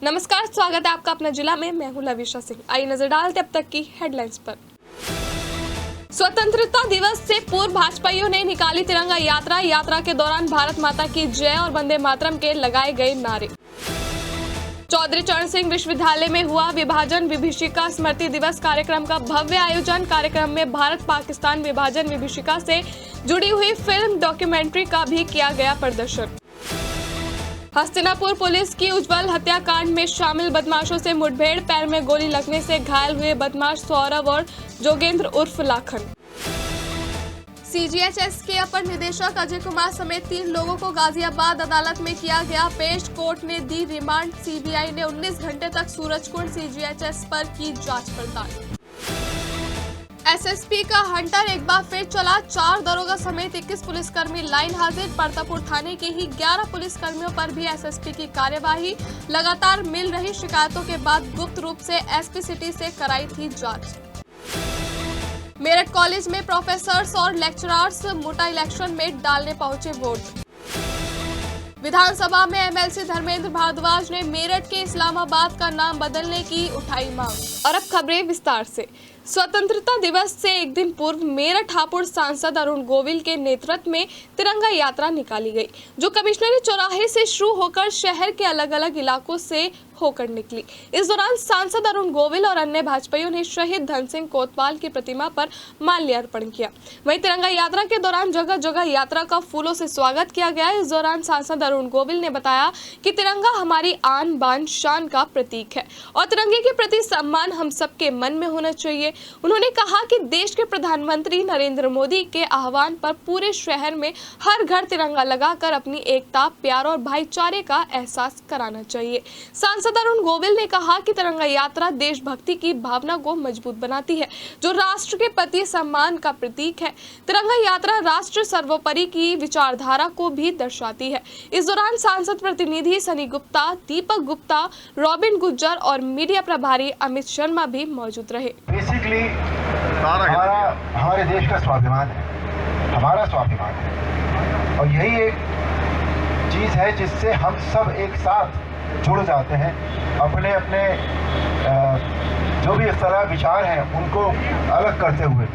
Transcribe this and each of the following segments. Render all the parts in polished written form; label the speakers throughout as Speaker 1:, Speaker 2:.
Speaker 1: नमस्कार, स्वागत है आपका अपना जिला में। मैं हूं लविशा सिंह। आइए नजर डालते अब तक की हेडलाइंस पर। स्वतंत्रता दिवस से पूर्व भाजपाइयों ने निकाली तिरंगा यात्रा। यात्रा के दौरान भारत माता की जय और वंदे मातरम के लगाए गए नारे। चौधरी चरण सिंह विश्वविद्यालय में हुआ विभाजन विभीषिका स्मृति दिवस कार्यक्रम का भव्य आयोजन। कार्यक्रम में भारत पाकिस्तान विभाजन विभीषिका से जुड़ी हुई फिल्म डॉक्यूमेंट्री का भी किया गया प्रदर्शन। हस्तिनापुर पुलिस की उज्जवल हत्याकांड में शामिल बदमाशों से मुठभेड़। पैर में गोली लगने से घायल हुए बदमाश सौरभ और जोगेंद्र उर्फ लाखन। सीजीएचएस के अपर निदेशक अजय कुमार समेत 3 लोगों को गाजियाबाद अदालत में किया गया पेश। कोर्ट ने दी रिमांड। सीबीआई ने 19 घंटे तक सूरजकुंड सीजीएचएस पर की जांच पड़ताल। एसएसपी का हंटर एक बार फिर चला। 4 दरोगा समेत 21 पुलिसकर्मी लाइन हाजिर। परतापुर थाने के ही 11 पुलिसकर्मियों पर भी एसएसपी की कार्यवाही। लगातार मिल रही शिकायतों के बाद गुप्त रूप से एसपी सिटी से कराई थी जांच। मेरठ कॉलेज में प्रोफेसर्स और लेक्चरर्स मोटा इलेक्शन में डालने पहुंचे वोट। विधानसभा में एमएलसी धर्मेंद्र भारद्वाज ने मेरठ के इस्लामाबाद का नाम बदलने की उठाई मांग। और अब खबरें विस्तार से। स्वतंत्रता दिवस से एक दिन पूर्व मेरठ हापुड़ सांसद अरुण गोविल के नेतृत्व में तिरंगा यात्रा निकाली गई, जो कमिश्नरी चौराहे से शुरू होकर शहर के अलग अलग इलाकों से होकर निकली। इस दौरान सांसद अरुण गोविल और अन्य भाजपाइयों ने शहीद धन सिंह कोतवाल की प्रतिमा पर माल्यार्पण किया। वहीं तिरंगा यात्रा के दौरान जगह जगह यात्रा का फूलों से स्वागत किया गया। इस दौरान सांसद अरुण गोविल ने बताया कि तिरंगा हमारी आन बान शान का प्रतीक है और तिरंगे के प्रति सम्मान हम सबके मन में होना चाहिए। उन्होंने कहा कि देश के प्रधानमंत्री नरेंद्र मोदी के आह्वान पर पूरे शहर में हर घर तिरंगा लगाकर अपनी एकता, प्यार और भाईचारे का एहसास कराना चाहिए। सांसद अरुण गोविल ने कहा कि तिरंगा यात्रा देशभक्ति की भावना को मजबूत बनाती है, जो राष्ट्र के प्रति सम्मान का प्रतीक है। तिरंगा यात्रा राष्ट्र सर्वोपरि की विचारधारा को भी दर्शाती है। इस दौरान सांसद प्रतिनिधि सनी गुप्ता, दीपक गुप्ता, रॉबिन गुज्जर और मीडिया प्रभारी अमित शर्मा भी मौजूद रहे।
Speaker 2: बेसिकली हमारे देश का स्वाभिमान है, हमारा स्वाभिमान है और यही एक चीज है जिससे हम सब एक साथ जुड़ जाते हैं। अपने अपने जो भी इस तरह विचार हैं उनको अलग करते हुए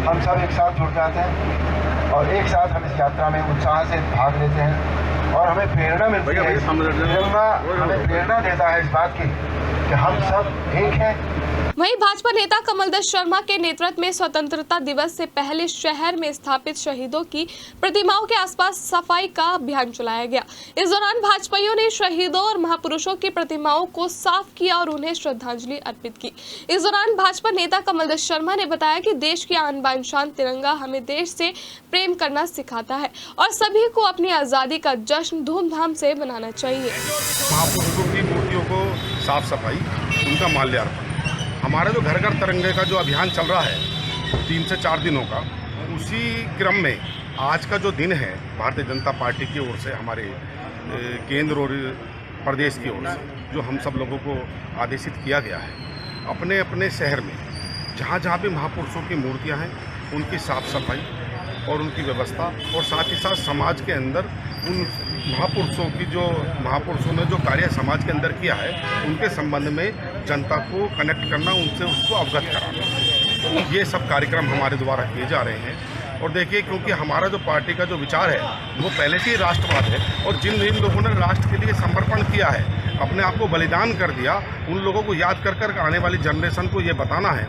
Speaker 2: हम सब एक साथ जुड़ जाते हैं और एक साथ हम इस यात्रा में उत्साह से भाग लेते हैं और हमें प्रेरणा मिलती है। हमें प्रेरणा देता है इस बात की कि हम सब एक हैं।
Speaker 1: वहीं भाजपा नेता कमलदस शर्मा के नेतृत्व में स्वतंत्रता दिवस से पहले शहर में स्थापित शहीदों की प्रतिमाओं के आसपास सफाई का अभियान चलाया गया। इस दौरान भाजपाइयों ने शहीदों और महापुरुषों की प्रतिमाओं को साफ किया और उन्हें श्रद्धांजलि अर्पित की। इस दौरान भाजपा नेता कमलदस शर्मा ने बताया कि देश की आन बान शान तिरंगा हमें देश से प्रेम करना सिखाता है और सभी को अपनी आजादी का जश्न धूमधाम से मनाना चाहिए।
Speaker 3: महापुरुषों की मूर्तियों को साफ सफाई, उनका माल्यार्पण, हमारा जो घर घर तिरंगे का जो अभियान चल रहा है 3 से 4 दिनों का, उसी क्रम में आज का जो दिन है भारतीय जनता पार्टी की ओर से, हमारे केंद्र और प्रदेश की ओर से जो हम सब लोगों को आदेशित किया गया है, अपने अपने शहर में जहाँ जहाँ भी महापुरुषों की मूर्तियाँ हैं उनकी साफ सफाई और उनकी व्यवस्था, और साथ ही साथ समाज के अंदर उन महापुरुषों ने जो कार्य समाज के अंदर किया है उनके संबंध में जनता को कनेक्ट करना, उनसे उसको अवगत कराना, ये सब कार्यक्रम हमारे द्वारा किए जा रहे हैं। और देखिए, क्योंकि हमारा जो पार्टी का जो विचार है वो पहले से ही राष्ट्रवाद है और जिन लोगों ने राष्ट्र के लिए समर्पण किया है, अपने आप को बलिदान कर दिया, उन लोगों को याद कर आने वाली जनरेशन को ये बताना है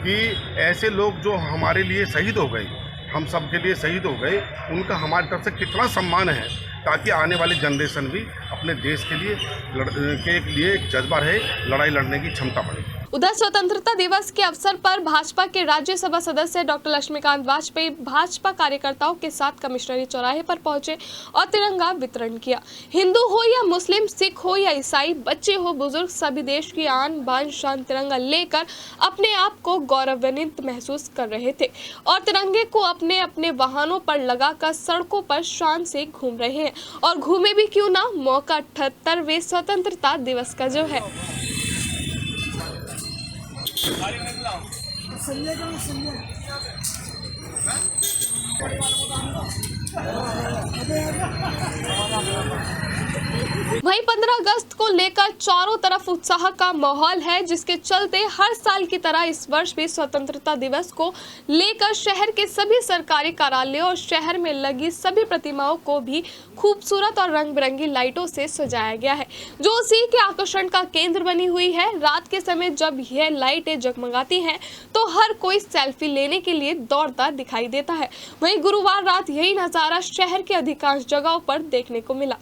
Speaker 3: कि ऐसे लोग जो हमारे लिए शहीद हो गए, हम सब के लिए शहीद हो गए, उनका हमारी तरफ से कितना सम्मान है, ताकि आने वाली जनरेशन भी अपने देश के लिए एक जज्बा रहे, लड़ाई लड़ने की क्षमता बढ़े।
Speaker 1: उधर स्वतंत्रता दिवस के अवसर पर भाजपा के राज्यसभा सदस्य डॉक्टर लक्ष्मीकांत वाजपेयी भाजपा कार्यकर्ताओं के साथ कमिश्नरी चौराहे पर पहुंचे और तिरंगा वितरण किया। हिंदू हो या मुस्लिम, सिख हो या ईसाई, बच्चे हो बुजुर्ग, सभी देश की आन बान शान तिरंगा लेकर अपने आप को गौरवान्वित महसूस कर रहे थे और तिरंगे को अपने अपने वाहनों पर लगाकर सड़कों पर शान से घूम रहे हैं। और घूमे भी क्यों ना, मौका 78वें स्वतंत्रता दिवस का जो है। वहीं 15 अगस्त को लेकर चारों तरफ उत्साह का माहौल है, जिसके चलते हर साल की तरह इस वर्ष भी स्वतंत्रता दिवस को लेकर शहर के सभी सरकारी कार्यालयों और शहर में लगी सभी प्रतिमाओं को भी खूबसूरत और रंग बिरंगी लाइटों से सजाया गया है, जो उसी के आकर्षण का केंद्र बनी हुई है। रात के समय जब यह लाइटें जगमगाती हैं तो हर कोई सेल्फी लेने के लिए दौड़ता दिखाई देता है। वहीं गुरुवार रात यही नजारा शहर के अधिकांश जगहों पर देखने को मिला।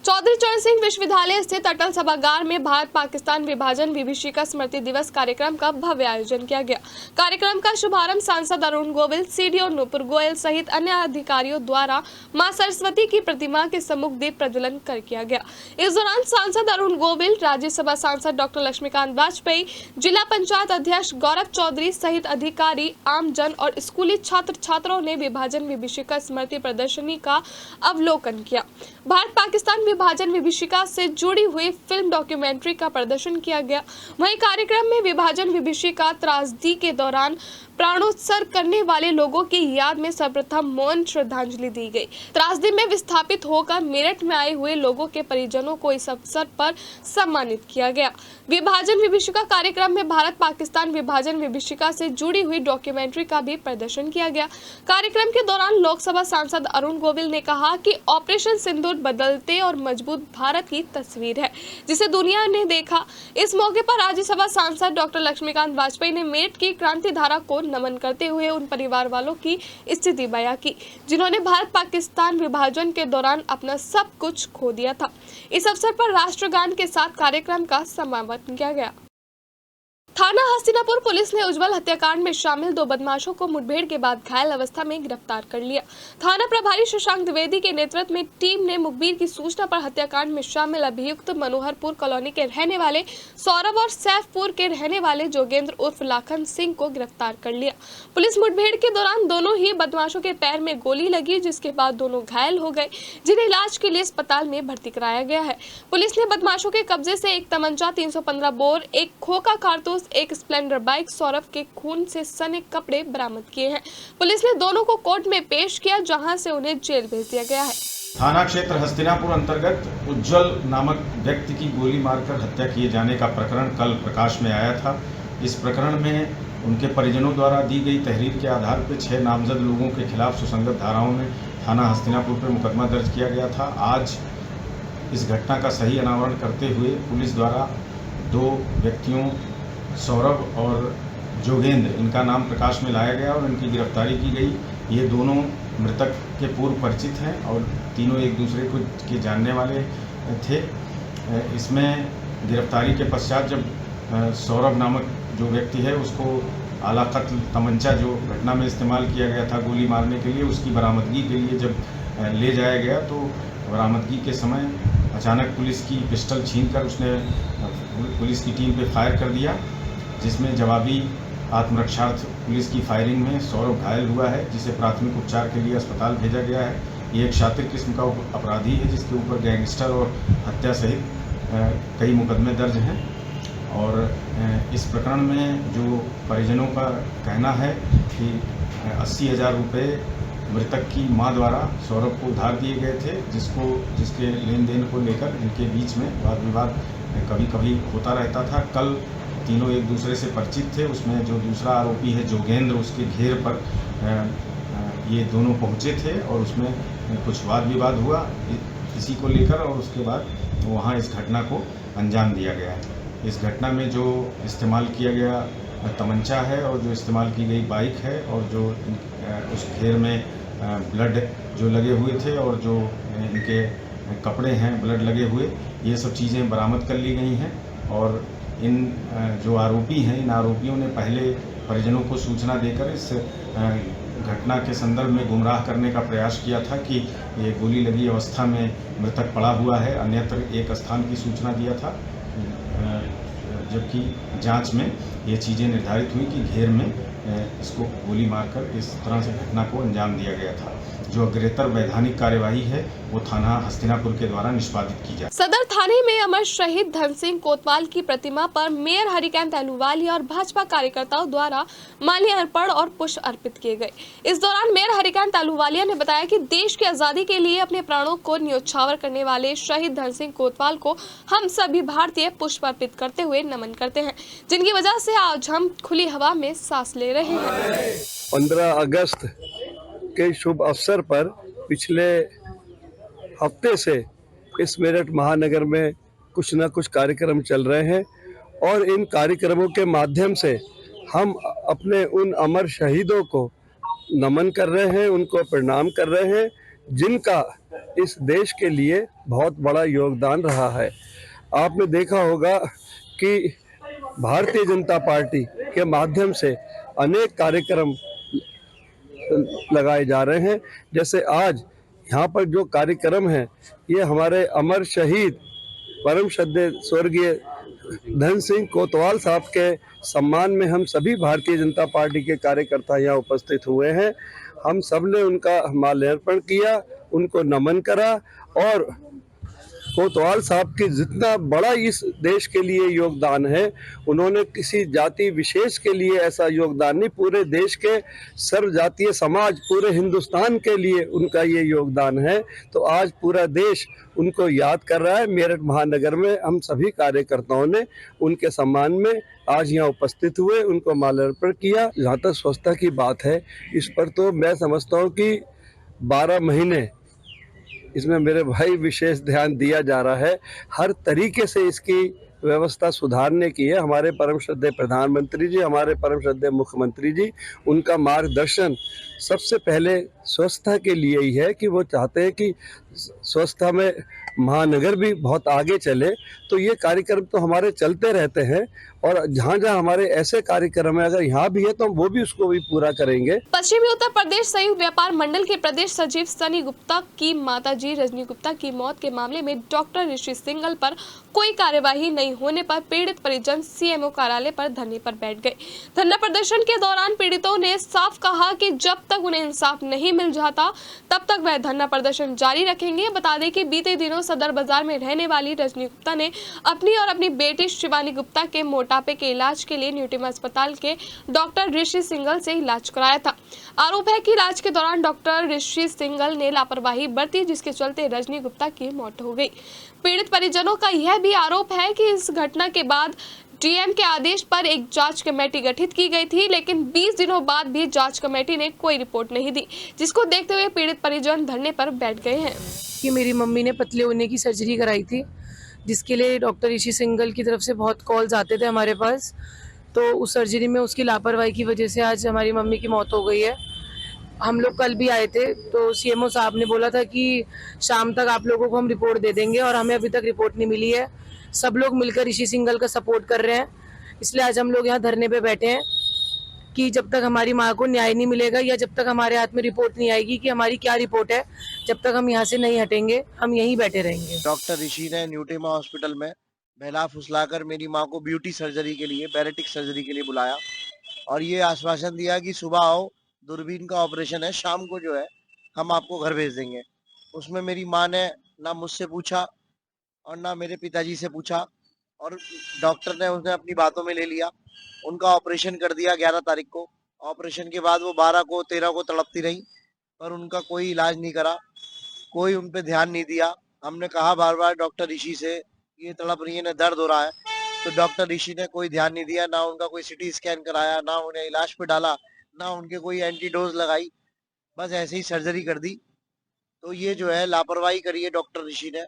Speaker 1: चौधरी चरण सिंह विश्वविद्यालय स्थित अटल सभागार में भारत पाकिस्तान विभाजन विभीषिका स्मृति दिवस कार्यक्रम का भव्य आयोजन किया गया। कार्यक्रम का शुभारंभ सांसद अरुण गोविल, सीडीओ नुपुर गोयल सहित अन्य अधिकारियों द्वारा मां सरस्वती की प्रतिमा के सम्मुख दीप प्रज्वलन कर किया गया। इस दौरान सांसद अरुण गोविल, राज्यसभा सांसद डॉक्टर लक्ष्मीकांत वाजपेयी, जिला पंचायत अध्यक्ष गौरव चौधरी सहित अधिकारी, आमजन और स्कूली छात्र छात्राओं ने विभाजन विभीषिका स्मृति प्रदर्शनी का अवलोकन किया। भारत पाकिस्तान विभाजन विभीषिका से जुड़ी हुई फिल्म डॉक्यूमेंट्री का प्रदर्शन किया गया। वहीं कार्यक्रम में विभाजन विभीषिका त्रासदी के दौरान प्राणोत्सर्ग करने वाले लोगों की याद में सर्वप्रथम मौन श्रद्धांजलि दी गई। त्रासदी में विस्थापित होकर मेरठ में आए हुए लोगों के परिजनों को इस अवसर पर सम्मानित किया गया। विभाजन विभीषिका कार्यक्रम में भारत पाकिस्तान विभाजन विभीषिका से जुड़ी हुई डॉक्यूमेंट्री का भी प्रदर्शन किया गया। कार्यक्रम के दौरान लोकसभा सांसद अरुण गोविल ने कहा कि ऑपरेशन सिंदूर बदलते और मजबूत भारत की तस्वीर है, जिसे दुनिया ने देखा। इस मौके पर राज्यसभा सांसद डॉक्टर लक्ष्मीकांत वाजपेयी ने मेरठ की क्रांति धारा को नमन करते हुए उन परिवार वालों की स्थिति बयां की, जिन्होंने भारत पाकिस्तान विभाजन के दौरान अपना सब कुछ खो दिया था। इस अवसर पर राष्ट्रगान के साथ कार्यक्रम का समापन किया गया। थाना हस्तिनापुर पुलिस ने उज्जवल हत्याकांड में शामिल 2 बदमाशों को मुठभेड़ के बाद घायल अवस्था में गिरफ्तार कर लिया। थाना प्रभारी शशांक द्विवेदी के नेतृत्व में टीम ने मुखबिर की सूचना पर हत्याकांड में शामिल अभियुक्त मनोहरपुर कॉलोनी के रहने वाले सौरभ और सैफपुर के रहने वाले जोगेंद्र उर्फ लाखन सिंह को गिरफ्तार कर लिया। पुलिस मुठभेड़ के दौरान दोनों ही बदमाशों के पैर में गोली लगी, जिसके बाद दोनों घायल हो गए, जिन्हें इलाज के लिए अस्पताल में भर्ती कराया गया है। पुलिस ने बदमाशों के कब्जे से एक तमंचा, 315 बोर, एक खोखा कारतूस, एक स्प्लेंडर बाइक, सौरभ के खून से सने कपड़े बरामद किए हैं। पुलिस ने दोनों को कोर्ट में पेश किया, जहां से उन्हें जेल भेज दिया गया है।
Speaker 4: थाना क्षेत्र हस्तिनापुर अंतर्गत उज्जवल नामक व्यक्ति की गोली मारकर हत्या किए जाने का प्रकरण कल प्रकाश में आया था। इस प्रकरण में उनके परिजनों द्वारा दी गई तहरीर के आधार पर 6 नामजद लोगों के खिलाफ सुसंगत धाराओं में थाना हस्तिनापुर पर मुकदमा दर्ज किया गया था। आज इस घटना का सही अनावरण करते हुए पुलिस द्वारा 2 व्यक्तियों सौरभ और जोगेंद्र, इनका नाम प्रकाश में लाया गया और इनकी गिरफ्तारी की गई। ये दोनों मृतक के पूर्व परिचित हैं और तीनों एक दूसरे को के जानने वाले थे। इसमें गिरफ्तारी के पश्चात जब सौरभ नामक जो व्यक्ति है उसको आला कत्ल तमंचा जो घटना में इस्तेमाल किया गया था गोली मारने के लिए, उसकी बरामदगी के लिए जब ले जाया गया तो बरामदगी के समय अचानक पुलिस की पिस्टल छीनकर उसने पुलिस की टीम पे फायर कर दिया, जिसमें जवाबी आत्मरक्षार्थ पुलिस की फायरिंग में सौरभ घायल हुआ है, जिसे प्राथमिक उपचार के लिए अस्पताल भेजा गया है। ये एक शातिर किस्म का अपराधी है जिसके ऊपर गैंगस्टर और हत्या सहित कई मुकदमे दर्ज हैं। और इस प्रकरण में जो परिजनों का कहना है कि 80,000 रुपये मृतक की मां द्वारा सौरभ को उधार दिए गए थे, जिसके लेन देन को लेकर इनके बीच में वाद विवाद कभी कभी होता रहता था। कल तीनों एक दूसरे से परिचित थे। उसमें जो दूसरा आरोपी है जोगेंद्र, उसके घेर पर ये दोनों पहुंचे थे और उसमें कुछ वाद विवाद हुआ इसी को लेकर, और उसके बाद वहां इस घटना को अंजाम दिया गया। इस घटना में जो इस्तेमाल किया गया तमंचा है और जो इस्तेमाल की गई बाइक है और जो उस घेर में ब्लड जो लगे हुए थे और जो इनके कपड़े हैं ब्लड लगे हुए, ये सब चीज़ें बरामद कर ली गई हैं। और इन जो आरोपी हैं, इन आरोपियों ने पहले परिजनों को सूचना देकर इस घटना के संदर्भ में गुमराह करने का प्रयास किया था कि ये गोली लगी अवस्था में मृतक पड़ा हुआ है, अन्यत्र एक स्थान की सूचना दिया था, जबकि जांच में ये चीज़ें निर्धारित हुई कि घेर में इसको गोली मारकर इस तरह से घटना को अंजाम दिया गया था। जो अग्रेतर वैधानिक कार्यवाही है वो थाना हस्तिनापुर के द्वारा निष्पादित की जाए।
Speaker 1: सदर थाने में अमर शहीद धन सिंह कोतवाल की प्रतिमा पर मेयर हरिकांत अहलूवालिया और भाजपा कार्यकर्ताओं द्वारा माल्यार्पण और पुष्प अर्पित किए गए। इस दौरान मेयर हरिकांत अहलूवालिया ने बताया कि देश की आजादी के लिए अपने प्राणों को न्योछावर करने वाले शहीद धन सिंह कोतवाल को हम सभी भारतीय पुष्प अर्पित करते हुए नमन करते हैं, जिनकी वजह से आज हम खुली हवा में सांस ले रहे हैं।
Speaker 5: 15 अगस्त के शुभ अवसर पर पिछले हफ्ते से इस मेरठ महानगर में कुछ न कुछ कार्यक्रम चल रहे हैं और इन कार्यक्रमों के माध्यम से हम अपने उन अमर शहीदों को नमन कर रहे हैं, उनको प्रणाम कर रहे हैं, जिनका इस देश के लिए बहुत बड़ा योगदान रहा है। आपने देखा होगा कि भारतीय जनता पार्टी के माध्यम से अनेक कार्यक्रम लगाए जा रहे हैं। जैसे आज यहाँ पर जो कार्यक्रम है ये हमारे अमर शहीद परम श्रद्धेय स्वर्गीय धन सिंह कोतवाल साहब के सम्मान में हम सभी भारतीय जनता पार्टी के कार्यकर्ता यहाँ उपस्थित हुए हैं। हम सब ने उनका माल्यार्पण किया, उनको नमन करा और कोतवाल साहब की जितना बड़ा इस देश के लिए योगदान है, उन्होंने किसी जाति विशेष के लिए ऐसा योगदान नहीं, पूरे देश के सर्व जातीय समाज, पूरे हिंदुस्तान के लिए उनका ये योगदान है। तो आज पूरा देश उनको याद कर रहा है। मेरठ महानगर में हम सभी कार्यकर्ताओं ने उनके सम्मान में आज यहाँ उपस्थित हुए, उनको माल्यार्पण किया। जहाँ तक स्वच्छता की बात है, इस पर तो मैं समझता हूँ कि 12 महीने इसमें मेरे भाई विशेष ध्यान दिया जा रहा है। हर तरीके से इसकी व्यवस्था सुधारने की है। हमारे परम श्रद्धेय प्रधानमंत्री जी, हमारे परम श्रद्धेय मुख्यमंत्री जी, उनका मार्गदर्शन सबसे पहले स्वच्छता के लिए ही है कि वो चाहते हैं कि स्वच्छता में महानगर भी बहुत आगे चले। तो ये कार्यक्रम तो हमारे चलते रहते हैं और जहाँ जहाँ हमारे ऐसे कार्यक्रम है, अगर यहाँ भी है तो हम वो भी उसको भी पूरा करेंगे।
Speaker 1: पश्चिमी उत्तर प्रदेश संयुक्त व्यापार मंडल के प्रदेश सचिव सनी गुप्ता की माताजी रजनी गुप्ता की मौत के मामले में डॉक्टर ऋषि सिंघल पर कोई कार्यवाही नहीं होने पर पीड़ित परिजन सीएमओ कार्यालय पर धरने पर बैठ गए। धरना प्रदर्शन के दौरान पीड़ितों ने साफ कहा कि जब तक उन्हें इंसाफ नहीं मिल जाता तब तक वह धरना प्रदर्शन जारी रखेंगे। बता दें कि बीते दिनों सदर बाजार में रहने वाली रजनी गुप्ता ने अपनी और अपनी बेटी शिवानी गुप्ता के मोटापे के इलाज के लिए न्यूटिमा अस्पताल के डॉक्टर ऋषि सिंघल से इलाज कराया था। आरोप है कि इलाज के दौरान डॉक्टर ऋषि सिंघल ने लापरवाही बरती, जिसके चलते रजनी गुप्ता की मौत हो गई। पीड़ित परिजनों का यह भी आरोप है कि इस घटना के बाद डीएम के आदेश पर एक जांच कमेटी गठित की गई थी, लेकिन 20 दिनों बाद भी जांच कमेटी ने कोई रिपोर्ट नहीं दी, जिसको देखते हुए पीड़ित परिजन धरने पर बैठ गए हैं।
Speaker 6: कि मेरी मम्मी ने पतले होने की सर्जरी कराई थी, जिसके लिए डॉक्टर ऋषि सिंघल की तरफ से बहुत कॉल्स आते थे हमारे पास। तो उस सर्जरी में उसकी लापरवाही की वजह से आज हमारी मम्मी की मौत हो गई है। हम लोग कल भी आए थे तो सीएमओ साहब ने बोला था कि शाम तक आप लोगों को हम रिपोर्ट दे देंगे और हमें अभी तक रिपोर्ट नहीं मिली है। सब लोग मिलकर ऋषि सिंघल का सपोर्ट कर रहे हैं, इसलिए आज हम लोग यहाँ धरने पे बैठे हैं कि जब तक हमारी माँ को न्याय नहीं मिलेगा या जब तक हमारे हाथ में रिपोर्ट नहीं आएगी कि हमारी क्या रिपोर्ट है, जब तक हम यहाँ से नहीं हटेंगे, हम यहीं बैठे रहेंगे।
Speaker 7: डॉक्टर ऋषि ने न्यूटिमा हॉस्पिटल में बहला फुसलाकर मेरी माँ को ब्यूटी सर्जरी के लिए, बैरेटिक सर्जरी के लिए बुलाया और ये आश्वासन दिया कि सुबह आओ, दूरबीन का ऑपरेशन है, शाम को जो है हम आपको घर भेज देंगे। उसमें मेरी माँ ने ना मुझसे पूछा और ना मेरे पिताजी से पूछा और डॉक्टर ने उन्हें अपनी बातों में ले लिया। उनका ऑपरेशन कर दिया 11 तारीख को। ऑपरेशन के बाद वो 12 को 13 को तड़पती रही, पर उनका कोई इलाज नहीं करा, कोई उन पे ध्यान नहीं दिया। हमने कहा बार बार डॉक्टर ऋषि से ये तड़प रही है, ना दर्द हो रहा है, तो डॉक्टर ऋषि ने कोई ध्यान नहीं दिया, ना उनका कोई सिटी स्कैन कराया, ना उन्हें इलाज पे डाला, ना उनके कोई एंटीडोज लगाई, बस ऐसे ही सर्जरी कर दी। तो ये जो है लापरवाही करी है डॉक्टर ऋषि ने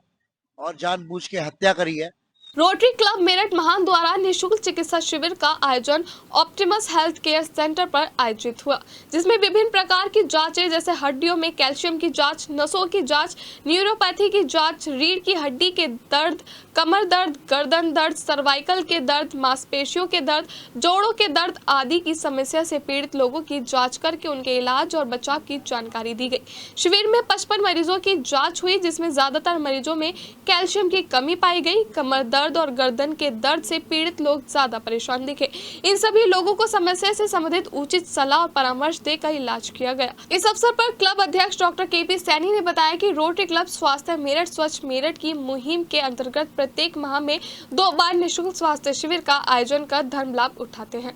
Speaker 7: और जानबूझ के हत्या करी है।
Speaker 1: रोटरी क्लब मेरठ महान द्वारा निःशुल्क चिकित्सा शिविर का आयोजन ऑप्टिमस हेल्थ केयर सेंटर पर आयोजित हुआ, जिसमें विभिन्न प्रकार की जांचें जैसे हड्डियों में कैल्शियम की जांच, नसों की जांच, न्यूरोपैथी की जांच, रीढ़ की हड्डी के दर्द, कमर दर्द, गर्दन दर्द, सर्वाइकल के दर्द, मांसपेशियों के दर्द, जोड़ों के दर्द आदि की समस्या से पीड़ित लोगों की जांच करके उनके इलाज और बचाव की जानकारी दी गई। शिविर में 55 मरीजों की जांच हुई, जिसमें ज्यादातर मरीजों में कैल्शियम की कमी पाई गई। कमर दर्द और गर्दन के दर्द से पीड़ित लोग ज्यादा परेशान दिखे। इन सभी लोगों को समस्या से संबंधित उचित सलाह और परामर्श देकर इलाज किया गया। इस अवसर पर क्लब अध्यक्ष डॉक्टर केपी सैनी ने बताया कि रोटरी क्लब स्वास्थ्य मेरठ स्वच्छ मेरठ की मुहिम के अंतर्गत प्रत्येक माह में 2 बार निःशुल्क स्वास्थ्य शिविर का आयोजन कर धर्म लाभ उठाते हैं।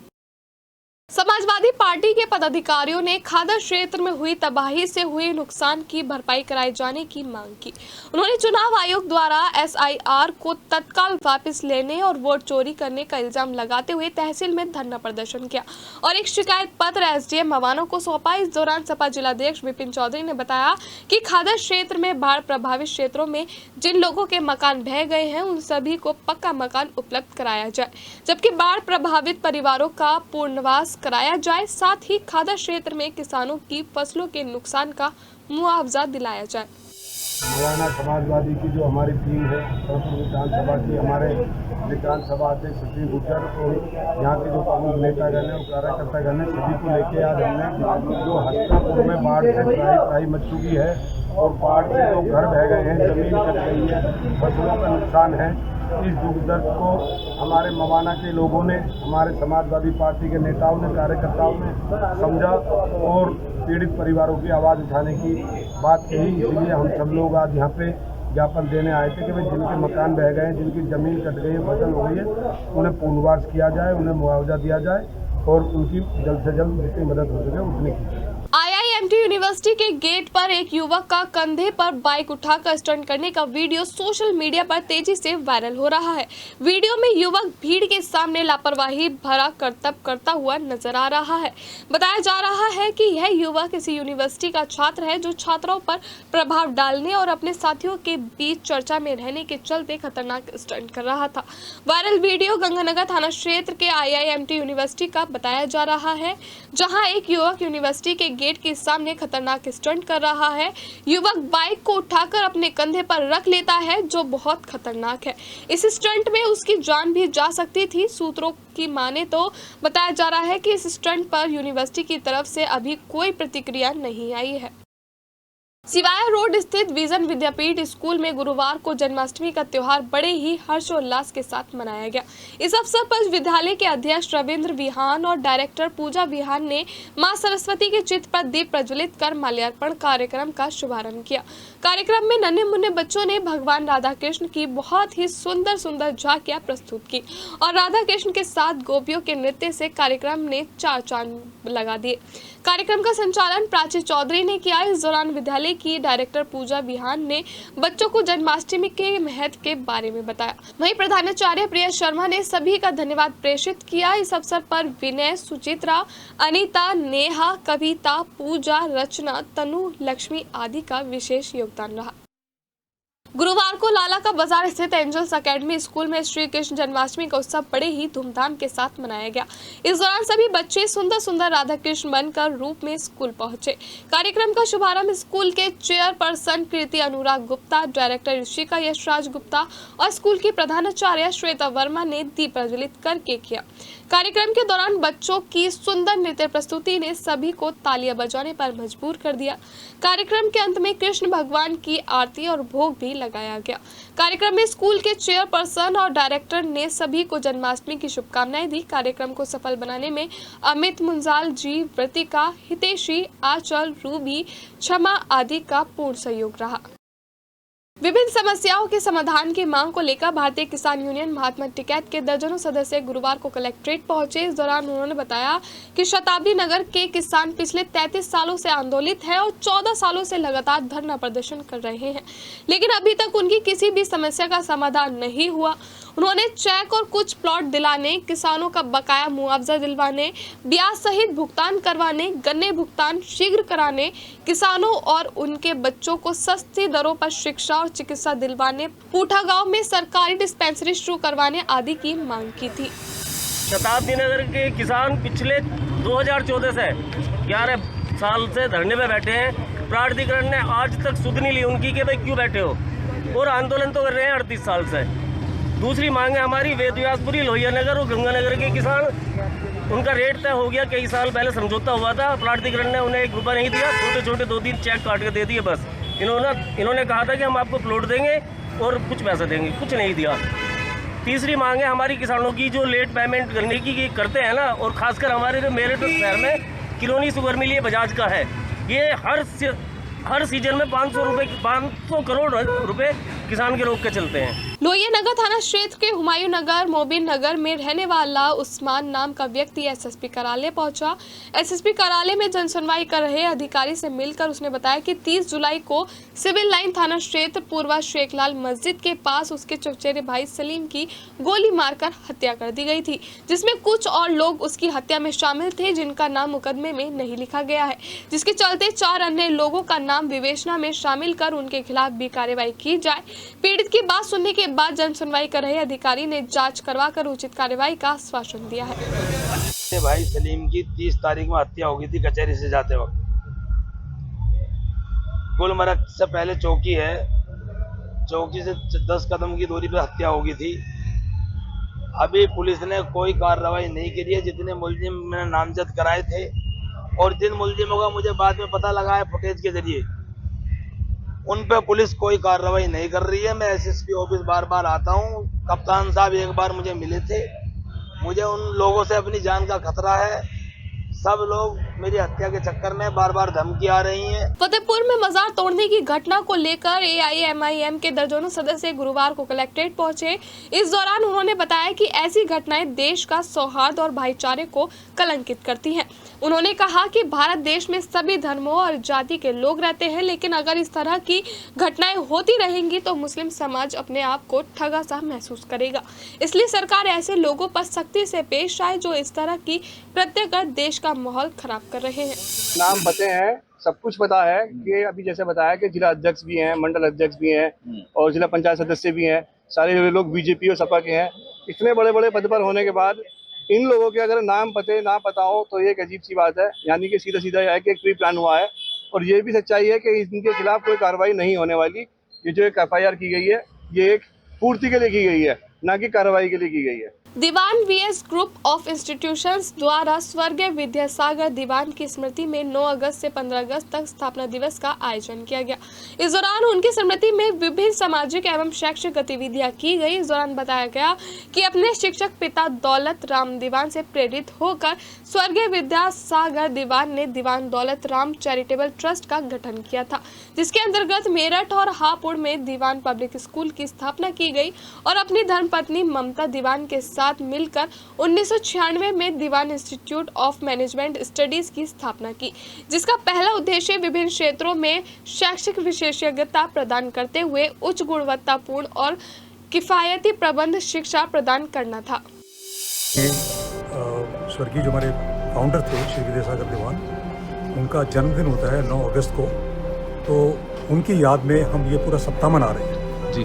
Speaker 1: समाजवादी पार्टी के पदाधिकारियों ने खादर क्षेत्र में हुई तबाही से हुए नुकसान की भरपाई कराए जाने की मांग की। उन्होंने चुनाव आयोग द्वारा SIR को तत्काल वापस लेने और वोट चोरी करने का इल्जाम लगाते हुए तहसील में धरना प्रदर्शन किया और एक शिकायत पत्र SDM मवानों को सौंपा। इस दौरान सपा जिलाध्यक्ष विपिन चौधरी ने बताया कि खादर क्षेत्र में बाढ़ प्रभावित क्षेत्रों में जिन लोगों के मकान बह गए हैं उन सभी को पक्का मकान उपलब्ध कराया जाए, जबकि बाढ़ प्रभावित परिवारों का पुनर्वास कराया जाए। साथ ही खादर क्षेत्र में किसानों की फसलों के नुकसान का मुआवजा दिलाया जाए।
Speaker 2: मौलाना समाजवादी की जो हमारी टीम है विधानसभा की, हमारे विधानसभा अध्यक्ष सचिन गुर्जर और यहाँ के जो प्रमुख नेतागण है कार्यकर्तागण है, सभी को लेके आज हमने जो हस्तापुर में बाढ़ से त्राही मच चुकी है और बाढ़ से जो घर बह गए हैं, जमीन कट गई है, फसलों का नुकसान है, इस दुख दर्द को हमारे मवाना के लोगों ने, हमारे समाजवादी पार्टी के नेताओं ने, कार्यकर्ताओं ने समझा और पीड़ित परिवारों की आवाज़ उठाने की बात कही। इसलिए हम सब लोग आज यहाँ पे ज्ञापन देने आए थे कि भाई जिनके मकान बह गए हैं, जिनकी ज़मीन कट गई है, फसल हो गई है, उन्हें पुनर्वास किया जाए, उन्हें मुआवजा दिया जाए और उनकी जल्द से जल्द जितनी मदद हो सके उतनी की जाए।
Speaker 1: IIMT यूनिवर्सिटी के गेट पर एक युवक का कंधे पर बाइक उठाकर स्टंट करने का वीडियो सोशल मीडिया पर तेजी से वायरल हो रहा है। वीडियो में युवक भीड़ के सामने लापरवाही भरा करतब करता हुआ नजर आ रहा है। बताया जा रहा है कि यह युवक किसी यूनिवर्सिटी का छात्र है जो छात्रों पर प्रभाव डालने और अपने साथियों के बीच चर्चा में रहने के चलते खतरनाक स्टंट कर रहा था। वायरल वीडियो गंगानगर थाना क्षेत्र के IIMT यूनिवर्सिटी का बताया जा रहा है, जहाँ एक युवक यूनिवर्सिटी के गेट के सामने खतरनाक स्टंट कर रहा है। युवक बाइक को उठाकर अपने कंधे पर रख लेता है, जो बहुत खतरनाक है। इस स्टंट में उसकी जान भी जा सकती थी। सूत्रों की माने तो बताया जा रहा है कि इस स्टंट पर यूनिवर्सिटी की तरफ से अभी कोई प्रतिक्रिया नहीं आई है। सिवाया रोड स्थित विजन विद्यापीठ स्कूल में गुरुवार को जन्माष्टमी का त्योहार बड़े ही हर्षोल्लास के साथ मनाया गया। इस अवसर पर विद्यालय के अध्यक्ष रविंद्र विहान और डायरेक्टर पूजा विहान ने मां सरस्वती के चित्र पर दीप प्रज्वलित कर माल्यार्पण कार्यक्रम का शुभारंभ किया। कार्यक्रम में नन्हे मुन्ने बच्चों ने भगवान राधा कृष्ण की बहुत ही सुंदर सुंदर झांकियां प्रस्तुत की और राधा कृष्ण के साथ गोपियों के नृत्य से कार्यक्रम ने 4 चांद लगा दिए। कार्यक्रम का संचालन प्राची चौधरी ने किया। इस दौरान विद्यालय की डायरेक्टर पूजा विहान ने बच्चों को जन्माष्टमी के महत्व के बारे में बताया। वहीं प्रधानाचार्य प्रिया शर्मा ने सभी का धन्यवाद प्रेषित किया। इस अवसर पर विनय, सुचित्रा, अनीता, नेहा, कविता, पूजा, रचना, तनु, लक्ष्मी आदि का विशेष योगदान रहा। गुरुवार को लाला का बाजार स्थित एंजल्स एकेडमी स्कूल में श्री कृष्ण जन्माष्टमी का उत्सव बड़े ही धूमधाम के साथ मनाया गया। इस दौरान सभी बच्चे सुंदर सुंदर राधा कृष्ण बनकर रूप में स्कूल पहुंचे। कार्यक्रम का शुभारंभ स्कूल के चेयरपर्सन कीर्ति अनुराग गुप्ता, डायरेक्टर ऋषिका यशराज गुप्ता और स्कूल की प्रधानाचार्य श्वेता वर्मा ने दीप प्रज्वलित करके किया। कार्यक्रम के दौरान बच्चों की सुंदर नृत्य प्रस्तुति ने सभी को तालियां बजाने पर मजबूर कर दिया। कार्यक्रम के अंत में कृष्ण भगवान की आरती और भोग भी लगाया गया। कार्यक्रम में स्कूल के चेयरपर्सन और डायरेक्टर ने सभी को जन्माष्टमी की शुभकामनाएं दी। कार्यक्रम को सफल बनाने में अमित मुंजाल जी, वृतिका, हितेशी, आंचल, रूबी, क्षमा आदि का पूर्ण सहयोग रहा। विभिन्न समस्याओं के समाधान की मांग को लेकर भारतीय किसान यूनियन महात्मा टिकैत के दर्जनों सदस्य गुरुवार को कलेक्ट्रेट पहुंचे। इस दौरान उन्होंने बताया कि शताब्दी नगर के किसान पिछले 33 सालों से आंदोलित है और 14 सालों से लगातार धरना प्रदर्शन कर रहे हैं, लेकिन अभी तक उनकी किसी भी समस्या का समाधान नहीं हुआ। उन्होंने चेक और कुछ प्लॉट दिलाने, किसानों का बकाया मुआवजा दिलवाने, ब्याज सहित भुगतान करवाने, गन्ने भुगतान शीघ्र कराने, किसानों और उनके बच्चों को सस्ती दरों पर शिक्षा और चिकित्सा दिलवाने, पूठा गांव में सरकारी डिस्पेंसरी शुरू करवाने आदि की मांग की थी।
Speaker 8: शताब्दी नगर के किसान पिछले 2014 से 11 साल से धरने पे बैठे हैं। प्राधिकरण ने आज तक सुध नहीं ली उनकी कि भाई क्यों बैठे हो, और आंदोलन तो कर रहे हैं 38 साल से। दूसरी मांग है हमारी वेदव्यासपुरी लोहिया नगर और गंगानगर के किसान, उनका रेट तय हो गया। कई साल पहले समझौता हुआ था, प्राधिकरण ने उन्हें 1 रुपया नहीं दिया, छोटे छोटे 2-3 चेक काट के दे दिए बस। इन्होंने कहा था कि हम आपको प्लॉट देंगे और कुछ पैसा देंगे, कुछ नहीं दिया। तीसरी मांग है हमारी किसानों की, जो लेट पेमेंट करने की करते हैं ना, और खासकर हमारे जो मेरठ शहर में किलोनी शुगर मिल ये बजाज का है, ये हर सीजन में 500 करोड़ रुपए किसान के रोक के चलते हैं।
Speaker 1: लोहिया नगर थाना क्षेत्र के हुमायूं नगर मोबिन नगर में रहने वाला उस्मान नाम का व्यक्ति एसएसपी कार्यालय पहुंचा। एसएसपी कार्यालय में जनसुनवाई कर रहे अधिकारी से मिलकर उसने बताया कि 30 जुलाई को सिविल लाइन थाना क्षेत्र पूर्वा शेखलाल मस्जिद के पास उसके चचेरे भाई सलीम की गोली मारकर हत्या कर दी गई थी, जिसमें कुछ और लोग उसकी हत्या में शामिल थे जिनका नाम मुकदमे में नहीं लिखा गया है, जिसके चलते 4 अन्य लोगों का नाम विवेचना में शामिल कर उनके खिलाफ भी कार्रवाई की जाए। पीड़ित की बात सुनने के बाद जन सुनवाई कर रहे अधिकारी ने जांच करवाकर उचित कार्रवाई का आश्वासन दिया है।
Speaker 9: भाई सलीम की 30 तारीख में हत्या हो गई थी कचहरी से जाते वक्त। गुलमर्ग से पहले चौकी है, चौकी से 10 कदम की दूरी पर हत्या हो गई थी। अभी पुलिस ने कोई कार्रवाई नहीं की है। जितने मुलजिम मैंने नामजद कराए थे और जिन मुलजिमों का मुझे बाद में पता लगा है फुटेज के जरिए, उन पे पुलिस कोई कार्रवाई नहीं कर रही है। मैं एसएसपी ऑफिस बार बार आता हूँ, कप्तान साहब एक बार मुझे मिले थे, मुझे उन लोगों से अपनी जान का खतरा है। सब लोग मेरी हत्या के चक्कर में बार बार धमकी आ रही हैं।
Speaker 1: फतेहपुर में मजार तोड़ने की घटना को लेकर एआईएमआईएम के दर्जनों सदस्य गुरुवार को कलेक्ट्रेट पहुंचे। इस दौरान उन्होंने बताया कि ऐसी घटनाएं देश का सौहार्द और भाईचारे को कलंकित करती हैं। उन्होंने कहा कि भारत देश में सभी धर्मों और जाति के लोग रहते हैं, लेकिन अगर इस तरह की घटनाएं होती रहेंगी तो मुस्लिम समाज अपने आप को ठगा सा महसूस करेगा। इसलिए सरकार ऐसे लोगों पर सख्ती से पेश आए जो इस तरह की कृत्य कर देश का माहौल खराब कर रहे हैं।
Speaker 5: नाम पते हैं, सब कुछ पता है कि अभी जैसे बताया कि जिला अध्यक्ष भी हैं, मंडल अध्यक्ष भी हैं और जिला पंचायत सदस्य भी हैं। सारे लोग बीजेपी और सपा के हैं। इतने बड़े बड़े पद पर होने के बाद इन लोगों के अगर नाम पते ना पता हो तो ये एक अजीब सी बात है। यानी कि सीधा सीधा है कि एक प्री प्लान हुआ है। और ये भी सच्चाई है कि इनके खिलाफ कोई कार्रवाई नहीं होने वाली। ये जो एक FIR की गई है, ये एक पूर्ति के लिए की गई है, ना कि कार्रवाई के लिए की गई है।
Speaker 1: दीवान VS ग्रुप ऑफ इंस्टीट्यूशंस द्वारा स्वर्गीय विद्यासागर दीवान की स्मृति में 9 अगस्त से 15 अगस्त तक स्थापना दिवस का आयोजन किया गया। इस दौरान उनकी स्मृति में विभिन्न सामाजिक एवं शैक्षिक गतिविधियां की गई। इस दौरान बताया गया कि अपने शिक्षक पिता दौलत राम दीवान से प्रेरित होकर स्वर्गीय विद्यासागर दीवान ने दीवान दौलत राम चैरिटेबल ट्रस्ट का गठन किया था, जिसके अंतर्गत मेरठ और हापुड़ में दीवान पब्लिक स्कूल की स्थापना की गई और अपनी धर्मपत्नी ममता दीवान के साथ मिलकर 1996 में दीवान इंस्टीट्यूट ऑफ मैनेजमेंट स्टडीज की स्थापना की, जिसका पहला उद्देश्य विभिन्न क्षेत्रों में शैक्षिक विशेषज्ञता प्रदान करते हुए उच्च गुणवत्तापूर्ण और किफायती प्रबंध शिक्षा प्रदान करना था।
Speaker 10: स्वर्गीय जो हमारे फाउंडर थे श्री विद्यासागर दीवान, उनका जन्मदिन होता है 9 अगस्त को, तो उनकी याद में हम ये पूरा सप्ताह मना रहे हैं जी।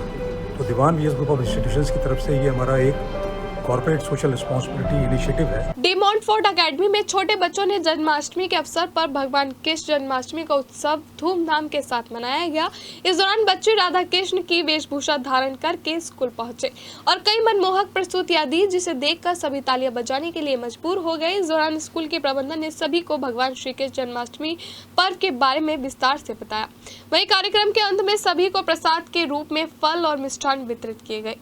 Speaker 10: तो दीवान VS ग्रुप ऑफ इंस्टीट्यूशंस की तरफ से ये हमारा एक कॉर्पोरेट सोशल रिस्पॉन्सिबिलिटी इनिशिएटिव है।
Speaker 1: डी मॉन्टफोर्ट अकेडमी में छोटे बच्चों ने जन्माष्टमी के अवसर पर भगवान कृष्ण जन्माष्टमी का उत्सव धूमधाम के साथ मनाया गया। इस दौरान बच्चे राधा कृष्ण की वेशभूषा धारण करके स्कूल पहुंचे और कई मनमोहक प्रस्तुतियां दी, जिसे देखकर सभी तालियां बजाने के लिए मजबूर हो गए। इस दौरान स्कूल के प्रबंधन ने सभी को भगवान श्री कृष्ण जन्माष्टमी पर्व के बारे में विस्तार से बताया। वहीं कार्यक्रम के अंत में सभी को प्रसाद के रूप में फल और मिष्ठान वितरित किए गए।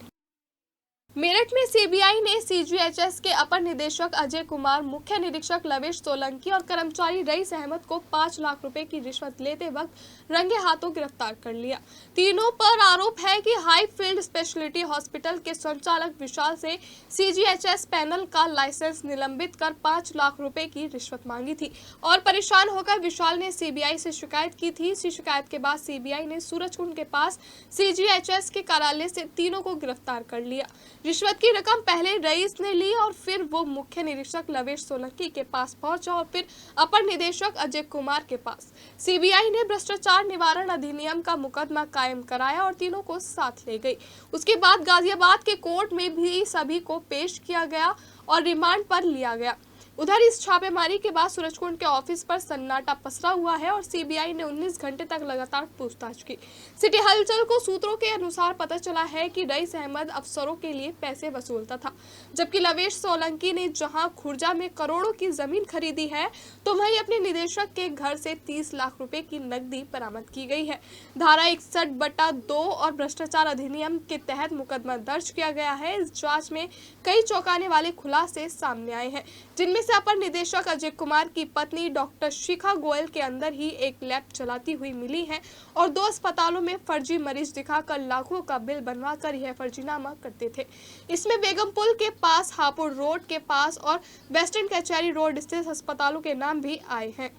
Speaker 1: मेरठ में सीबीआई ने CGHS के अपर निदेशक अजय कुमार, मुख्य निरीक्षक लवेश सोलंकी और कर्मचारी रईस अहमद को 5 लाख रुपए की रिश्वत लेते वक्त रंगे हाथों गिरफ्तार कर लिया। तीनों पर आरोप है कि हाई फील्ड स्पेशलिटी हॉस्पिटल के संचालक विशाल से CGHS पैनल का लाइसेंस निलंबित कर 5 लाख रुपए की रिश्वत मांगी थी और परेशान होकर विशाल ने CBI से शिकायत की थी। इसी शिकायत के बाद CBI ने सूरजकुंड के पास CGHS के कार्यालय से तीनों को गिरफ्तार कर लिया। रिश्वत की रकम पहले रईस ने ली और फिर वो मुख्य निरीक्षक लवेश सोलंकी के पास पहुंचा और फिर अपर निदेशक अजय कुमार के पास। सीबीआई ने भ्रष्टाचार निवारण अधिनियम का मुकदमा कायम कराया और तीनों को साथ ले गई। उसके बाद गाजियाबाद के कोर्ट में भी सभी को पेश किया गया और रिमांड पर लिया गया। उधर इस छापेमारी के बाद सूरजकुंड के ऑफिस पर सन्नाटा पसरा हुआ है और सीबीआई ने 19 घंटे तक लगातार पूछताछ की। सिटी हलचल को सूत्रों के अनुसार पता चला है कि रईस अहमद अफसरों के लिए पैसे वसूलता था, जबकि लवेश सोलंकी ने जहां खुर्जा में करोड़ों की जमीन खरीदी है तो वहीं अपने निदेशक के घर से 30 लाख रुपए की नकदी बरामद की गई है। धारा 61/2 और भ्रष्टाचार अधिनियम के तहत मुकदमा दर्ज किया गया है। इस जांच में कई चौंकाने वाले खुलासे सामने आए हैं, जिनमें से अपर निदेशक अजय कुमार की पत्नी डॉक्टर शिखा गोयल के अंदर ही एक लैब चलाती हुई मिली है और 2 अस्पतालों में फर्जी मरीज दिखाकर लाखों का बिल बनवाकर यह फर्जीनामा करते थे। इसमें बेगमपुल के पास, हापुड़ रोड के पास और वेस्टर्न कचहरी रोड स्थित अस्पतालों के नाम भी आए हैं।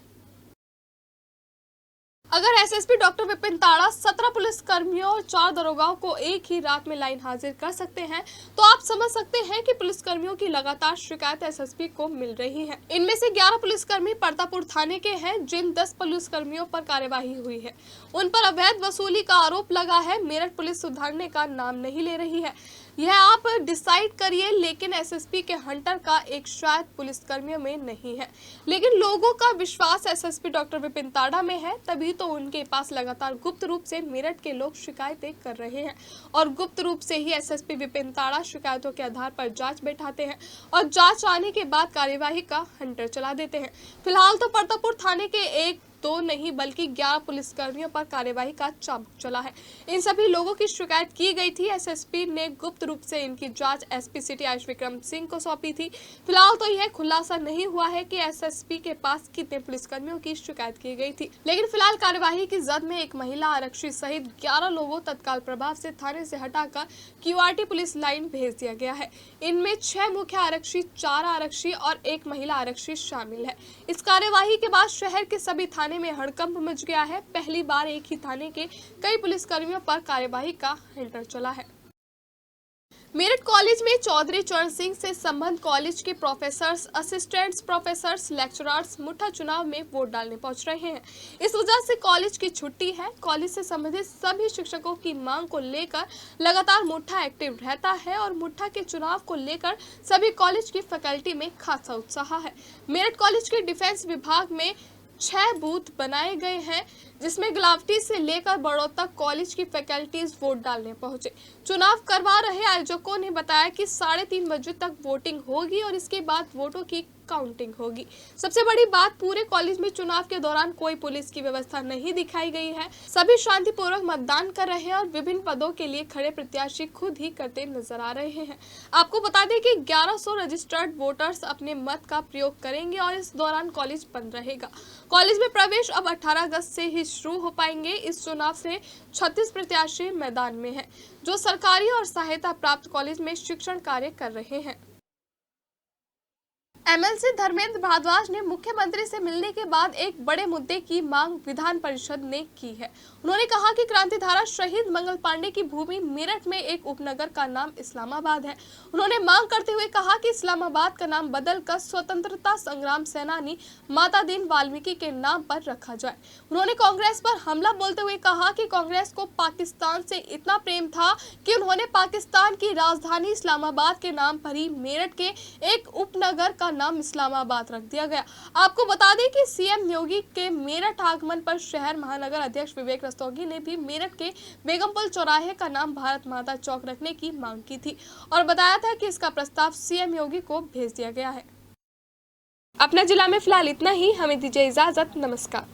Speaker 1: अगर एसएसपी डॉक्टर विपिन ताड़ा 17 पुलिस कर्मियों और 4 दरोगाओं को एक ही रात में लाइन हाजिर कर सकते हैं तो आप समझ सकते हैं कि पुलिसकर्मियों की लगातार शिकायत एसएसपी को मिल रही है। इनमें से 11 पुलिसकर्मी परतापुर थाने के हैं, जिन 10 पुलिसकर्मियों पर कार्यवाही हुई है उन पर अवैध वसूली का आरोप लगा है। मेरठ पुलिस सुधरने का नाम नहीं ले रही है, यह आप डिसाइड करिए, लेकिन एसएसपी के हंटर का एक शायद पुलिसकर्मियों में नहीं है, लेकिन लोगों का विश्वास एसएसपी डॉक्टर विपिन ताड़ा में है, तभी तो उनके पास लगातार गुप्त रूप से मेरठ के लोग शिकायतें कर रहे हैं और गुप्त रूप से ही एसएसपी विपिन ताड़ा शिकायतों के आधार पर जांच बैठाते हैं और जांच आने के बाद कार्यवाही का हंटर चला देते हैं। फिलहाल तो परतापुर थाने के 1 2 नहीं बल्कि 11 पुलिसकर्मियों पर कार्यवाही का चाबुक चला है। इन सभी लोगों की शिकायत की गई थी। एसएसपी ने गुप्त रूप से इनकी जांच एसपी सिटी आयुष विक्रम सिंह को सौंपी थी। फिलहाल तो यह खुलासा नहीं हुआ है कि एसएसपी के पास कितने पुलिसकर्मियों की शिकायत की गई थी, लेकिन फिलहाल कार्यवाही की जद में एक महिला आरक्षी सहित 11 लोगों तत्काल प्रभाव से थाने से हटाकर क्यूआरटी पुलिस लाइन भेज दिया गया है। इनमें 6 मुख्य आरक्षी, 4 आरक्षी और 1 महिला आरक्षी शामिल है। इस कार्यवाही के बाद शहर के सभी थाने में हड़कंप मच गया है। पहली बार एक ही थाने के कई पुलिसकर्मियों पर कार्यवाही का हंटर चला है। मेरठ कॉलेज में चौधरी चरण सिंह से संबंध कॉलेज के प्रोफेसर्स, असिस्टेंट्स प्रोफेसर्स, लेक्चरर्स मुठ्ठा चुनाव में वोट डालने पहुंच रहे हैं। इस वजह से कॉलेज की छुट्टी है। कॉलेज से संबंधित सभी शिक्षकों की मांग को लेकर लगातार मुठ्ठा एक्टिव रहता है और मुठ्ठा के चुनाव को लेकर सभी कॉलेज की फैकल्टी में खासा उत्साह है। मेरठ कॉलेज के डिफेंस विभाग में 6 बूथ बनाए गए हैं, जिसमें गुलावटी से लेकर बड़ों तक कॉलेज की फैकल्टीज वोट डालने पहुंचे। चुनाव करवा रहे आयोजकों ने बताया कि 3:30 बजे तक वोटिंग होगी और इसके बाद वोटों की काउंटिंग होगी। सबसे बड़ी बात, पूरे कॉलेज में चुनाव के दौरान कोई पुलिस की व्यवस्था नहीं दिखाई गई है। सभी शांतिपूर्वक मतदान कर रहे हैं और विभिन्न पदों के लिए खड़े प्रत्याशी खुद ही करते नजर आ रहे हैं। आपको बता दें कि 1100 रजिस्टर्ड वोटर्स अपने मत का प्रयोग करेंगे और इस दौरान कॉलेज बंद रहेगा। कॉलेज में प्रवेश अब 18 अगस्त से ही शुरू हो पाएंगे। इस चुनाव से 36 प्रत्याशी मैदान में हैं, जो सरकारी और सहायता प्राप्त कॉलेज में शिक्षण कार्य कर रहे हैं। एमएलसी धर्मेंद्र भारद्वाज ने मुख्यमंत्री से मिलने के बाद एक बड़े मुद्दे की मांग विधान परिषद ने की है। उन्होंने कहा कि क्रांतिधारा शहीद मंगल पांडे की भूमि मेरठ में एक उपनगर का नाम इस्लामाबाद है। उन्होंने मांग करते हुए कहा कि इस्लामाबाद का नाम बदलकर स्वतंत्रता संग्राम सेनानी माता दीन वाल्मीकि के नाम पर रखा जाए। उन्होंने कांग्रेस पर हमला बोलते हुए कहा कि कांग्रेस को पाकिस्तान से इतना प्रेम था कि उन्होंने पाकिस्तान की राजधानी इस्लामाबाद के नाम पर ही मेरठ के एक उपनगर का नाम इस्लामाबाद रख दिया गया। आपको बता दें कि सीएम योगी के मेरठ आगमन पर शहर महानगर अध्यक्ष विवेक रस्तोगी ने भी मेरठ के बेगमपुल चौराहे का नाम भारत माता चौक रखने की मांग की थी और बताया था कि इसका प्रस्ताव सीएम योगी को भेज दिया गया है। अपना जिला में फिलहाल इतना ही। हमें दीजिए इजाजत। नमस्कार।